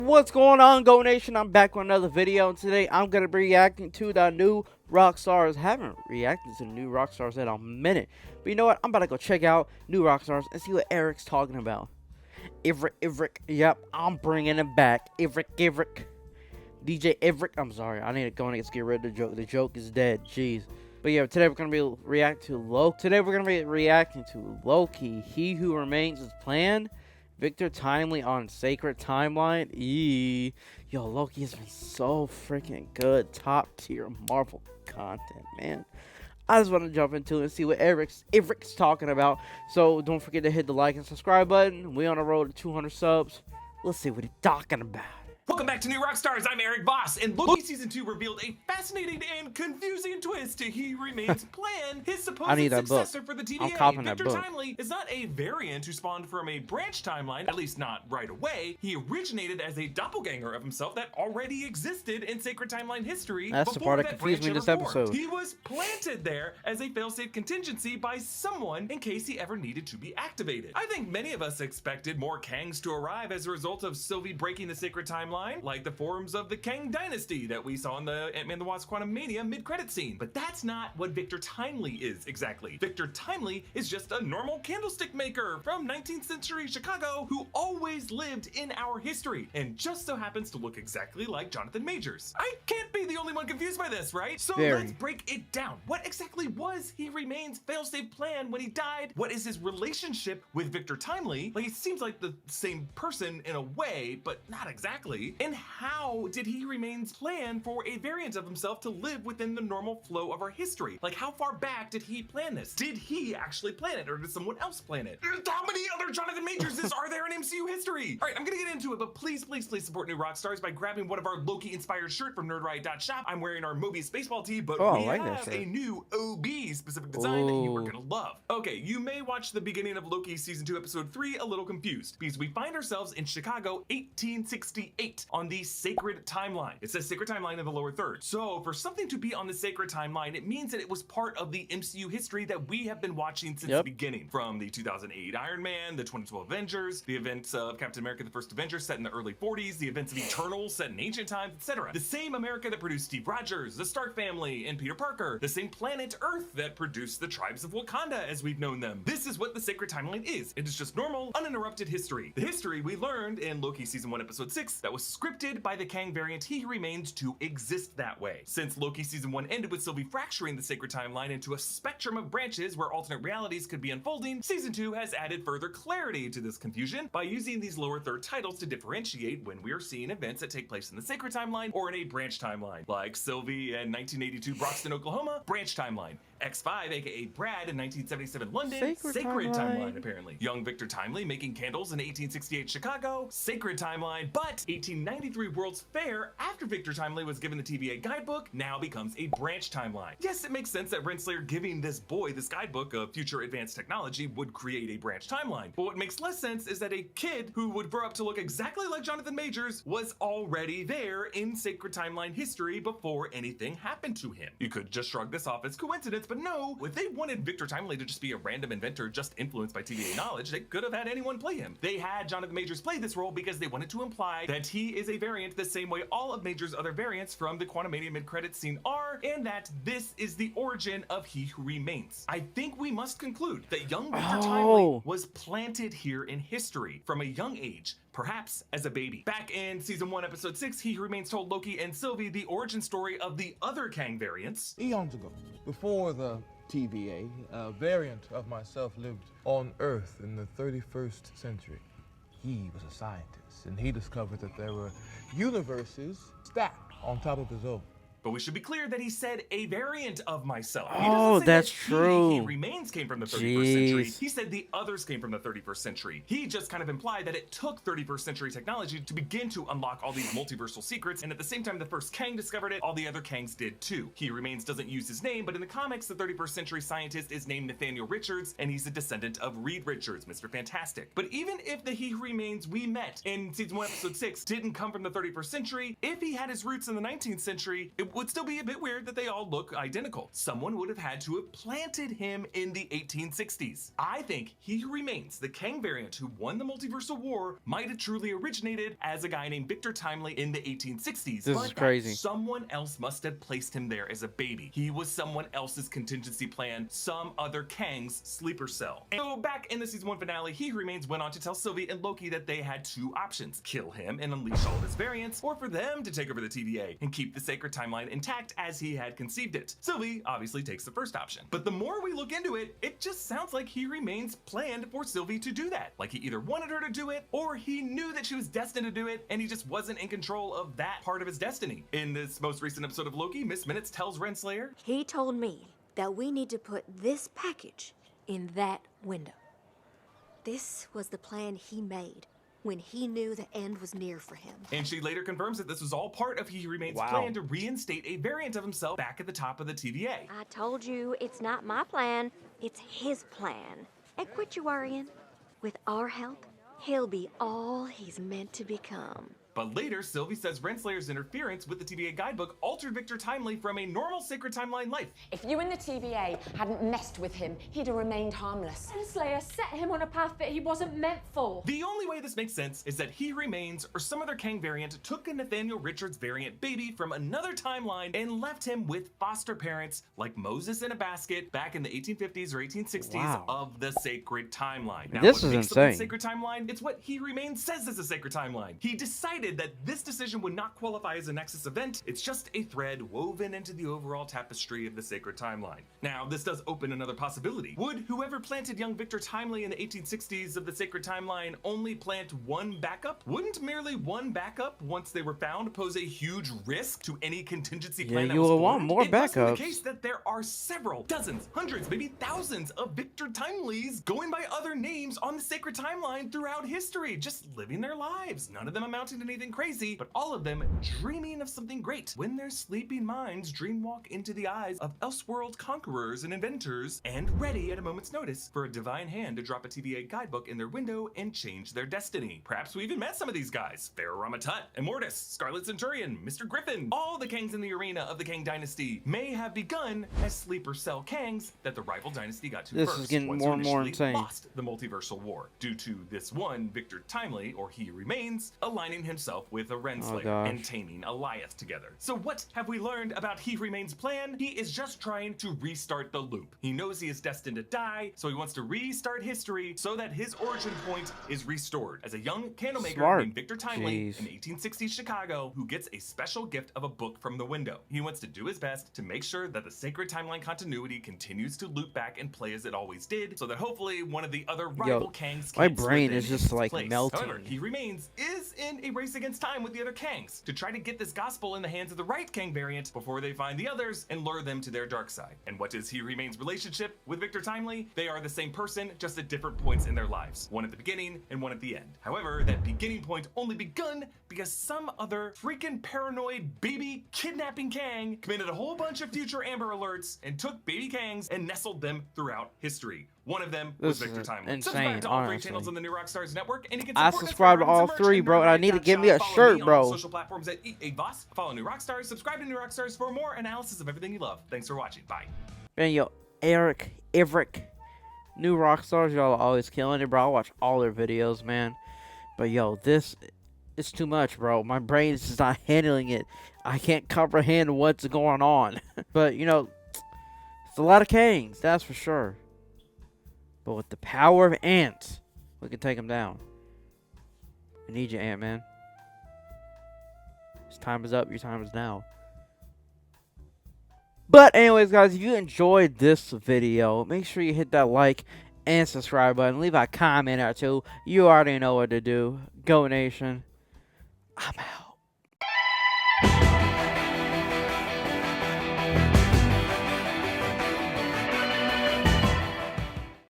What's going on, Go Nation? I'm back with another video, and today I'm going to be reacting to the new rock stars. Haven't reacted to new rock stars in a minute, but you know what? I'm about to go check out new rock stars and see what Eric's talking about. Ivric, yep, I'm bringing him back. Ivric, DJ Ivric. I'm sorry, I need to go and get rid of the joke. The joke is dead, jeez. But yeah, today we're going to be reacting to Loki. Today we're going to be reacting to Loki, He Who Remains as Planned. Victor Timely on Sacred Timeline. Yo, Loki has been so freaking good. Top tier Marvel content, man. I just want to jump into it and see what Ivric's talking about. So don't forget to hit the like and subscribe button. We on the road to 200 subs. Let's see what he's talking about. Welcome back to New Rockstars. I'm Eric Voss, and Loki Season 2 revealed a fascinating and confusing twist to He Remains' plan, his supposed successor for the TVA. Victor Timely is not a variant who spawned from a branch timeline, at least not right away. He originated as a doppelganger of himself that already existed in Sacred Timeline history. That's the part that confused me in this episode. He was planted there as a failsafe contingency by someone in case he ever needed to be activated. I think many of us expected more Kangs to arrive as a result of Sylvie breaking the Sacred Timeline, like the forms of the Kang Dynasty that we saw in the Ant-Man the Wasp Quantumania mid-credit scene. But that's not what Victor Timely is exactly. Victor Timely is just a normal candlestick maker from 19th century Chicago who always lived in our history and just so happens to look exactly like Jonathan Majors. I can't be the only one confused by this, right? So let's break it down. What exactly was He Remains' failsafe plan when he died? What is his relationship with Victor Timely? Like, it seems like the same person in a way, but not exactly. And how did He Remains plan for a variant of himself to live within the normal flow of our history? Like, how far back did he plan this? Did he actually plan it, or did someone else plan it? How many other Jonathan Majors's are there in MCU history? All right, I'm gonna get into it, but please support New Rockstars by grabbing one of our Loki-inspired shirt from nerdriot.shop. I'm wearing our Mobius baseball tee, but we have a new OB-specific design that you are gonna love. Okay, you may watch the beginning of Loki Season 2, Episode 3 a little confused, because we find ourselves in Chicago, 1868. On the Sacred Timeline. It says Sacred Timeline in the lower third. So for something to be on the Sacred Timeline, it means that it was part of the MCU history that we have been watching since the beginning. From the 2008 Iron Man, the 2012 Avengers, the events of Captain America: The First Avenger set in the early 40s, the events of Eternals set in ancient times, etc. The same America that produced Steve Rogers, the Stark family, and Peter Parker. The same planet Earth that produced the tribes of Wakanda as we've known them. This is what the Sacred Timeline is. It is just normal, uninterrupted history. The history we learned in Loki Season 1, Episode 6 that was scripted by the Kang variant He Remains to exist that way. Since Loki Season 1 ended with Sylvie fracturing the Sacred Timeline into a spectrum of branches where alternate realities could be unfolding, Season 2 has added further clarity to this confusion by using these lower third titles to differentiate when we are seeing events that take place in the Sacred Timeline or in a branch timeline, like Sylvie in 1982 Broxton, Oklahoma, branch timeline. X5, aka Brad, in 1977 London, Sacred Timeline, apparently. Young Victor Timely making candles in 1868 Chicago, Sacred Timeline, but 1893 World's Fair, after Victor Timely was given the TVA guidebook, now becomes a branch timeline. Yes, it makes sense that Renslayer giving this boy this guidebook of future advanced technology would create a branch timeline. But what makes less sense is that a kid who would grow up to look exactly like Jonathan Majors was already there in Sacred Timeline history before anything happened to him. You could just shrug this off as coincidence, but no, if they wanted Victor Timely to just be a random inventor just influenced by TVA knowledge, they could have had anyone play him. They had Jonathan Majors play this role because they wanted to imply that he is a variant the same way all of Majors' other variants from the Quantumania mid-credits scene are, and that this is the origin of He Who Remains. I think we must conclude that young Victor Timely was planted here in history from a young age, perhaps as a baby. Back in Season 1, Episode 6, He Who Remains told Loki and Sylvie the origin story of the other Kang variants. Eons ago, before the TVA, a variant of myself lived on Earth in the 31st century. He was a scientist, and he discovered that there were universes stacked on top of his own. But we should be clear that he said a variant of myself. Oh, that's true. He Remains came from the 31st century. He said the others came from the 31st century. He just kind of implied that it took 31st century technology to begin to unlock all these multiversal secrets, and at the same time the first Kang discovered it, all the other Kangs did too. He Remains doesn't use his name, but in the comics, the 31st century scientist is named Nathaniel Richards, and he's a descendant of Reed Richards, Mr. Fantastic. But even if the He Who Remains we met in Season 1, Episode 6 didn't come from the 31st century, if he had his roots in the 19th century, it It would still be a bit weird that they all look identical. Someone would have had to have planted him in the 1860s. I think He Who Remains, the Kang variant who won the Multiversal War, might have truly originated as a guy named Victor Timely in the 1860s. This is crazy. Someone else must have placed him there as a baby. He was someone else's contingency plan, some other Kang's sleeper cell. And so back in the season 1 finale, He Who Remains went on to tell Sylvie and Loki that they had two options: kill him and unleash all of his variants, or for them to take over the TVA and keep the sacred timeline intact as he had conceived it. Sylvie obviously takes the first option. But the more we look into it, it just sounds like He Remains planned for Sylvie to do that. Like he either wanted her to do it, or he knew that she was destined to do it, and he just wasn't in control of that part of his destiny. In this most recent episode of Loki, Miss Minutes tells Renslayer, he told me that we need to put this package in that window. This was the plan he made when he knew the end was near for him. And she later confirms that this was all part of He Who Remains' Wow. plan to reinstate a variant of himself back at the top of the TVA. I told you it's not my plan, it's his plan. And quit your worrying. With our help, he'll be all he's meant to become. But later, Sylvie says Renslayer's interference with the TVA guidebook altered Victor Timely from a normal sacred timeline life. If you and the TVA hadn't messed with him, he'd have remained harmless. Renslayer set him on a path that he wasn't meant for. The only way this makes sense is that He Who Remains, or some other Kang variant, took a Nathaniel Richards variant baby from another timeline and left him with foster parents like Moses in a basket back in the 1850s or 1860s Wow. of the sacred timeline. Now, This what is makes up the insane. sacred timeline? It's what He Who Remains says is a sacred timeline. He decided that this decision would not qualify as a Nexus event. It's just a thread woven into the overall tapestry of the sacred timeline. Now, this does open another possibility. Would whoever planted young Victor Timely in the 1860s of the sacred timeline only plant one backup? Wouldn't merely one backup, once they were found, pose a huge risk to any contingency plan that you was will want formed? more It must be the backups. case that there are several, dozens, hundreds, maybe thousands of Victor Timeleys going by other names on the sacred timeline throughout history, just living their lives. None of them amounting to anything crazy, but all of them dreaming of something great when their sleeping minds dreamwalk into the eyes of Elseworld conquerors and inventors, and ready at a moment's notice for a divine hand to drop a TVA guidebook in their window and change their destiny. Perhaps we even met some of these guys: Pharaoh Ramatut, Immortus, Scarlet Centurion, Mr. Griffin. All the Kangs in the arena of the Kang Dynasty may have begun as sleeper cell Kangs that the rival dynasty got to This first. is getting once more it and more initially insane. lost the Multiversal War due to this one Victor Timely, or He Who Remains, aligning himself with a Renslayer gosh. and taming Alioth together. So what have we learned about He Who Remains' plan? He is just trying to restart the loop. He knows he is destined to die, so he wants to restart history so that his origin point is restored as a young candlemaker Smart. named Victor Timely Jeez. in 1860s Chicago, who gets a special gift of a book from the window. He wants to do his best to make sure that the sacred timeline continuity continues to loop back and play as it always did, so that hopefully one of the other rival Kangs my can't slip brain in is in just, his like, place. melting. However, He Remains is in a race against time with the other Kangs to try to get this gospel in the hands of the right Kang variant before they find the others and lure them to their dark side. And what is He Remains' relationship with Victor Timely? They are the same person, just at different points in their lives. One at the beginning and one at the end. However, that beginning point only begun because some other freaking paranoid baby kidnapping Kang committed a whole bunch of future Amber Alerts and took baby Kangs and nestled them throughout history. One of them was This is Victor Timely. insane, Subscribe to all three honestly. channels on the New Rockstars Network, and you can I support us subscribe by to all grabbing some three, merch bro, and I at need to get me a Follow shirt, me bro. on social platforms at @EatAVoss. Follow New Rockstars. Subscribe to New Rockstars for more analysis of everything you love. Thanks for watching. Bye. Man, yo, Everick, New Rockstars, y'all are always killing it, bro. I watch all their videos, man. But yo, this is too much, bro. My brain is just not handling it. I can't comprehend what's going on. But you know, it's a lot of Kangs, that's for sure. But with the power of ants, we can take them down. We need you, Ant-Man. His time is up. Your time is now. But anyways, guys, if you enjoyed this video, make sure you hit that like and subscribe button. Leave a comment or two. You already know what to do. Go Nation. I'm out.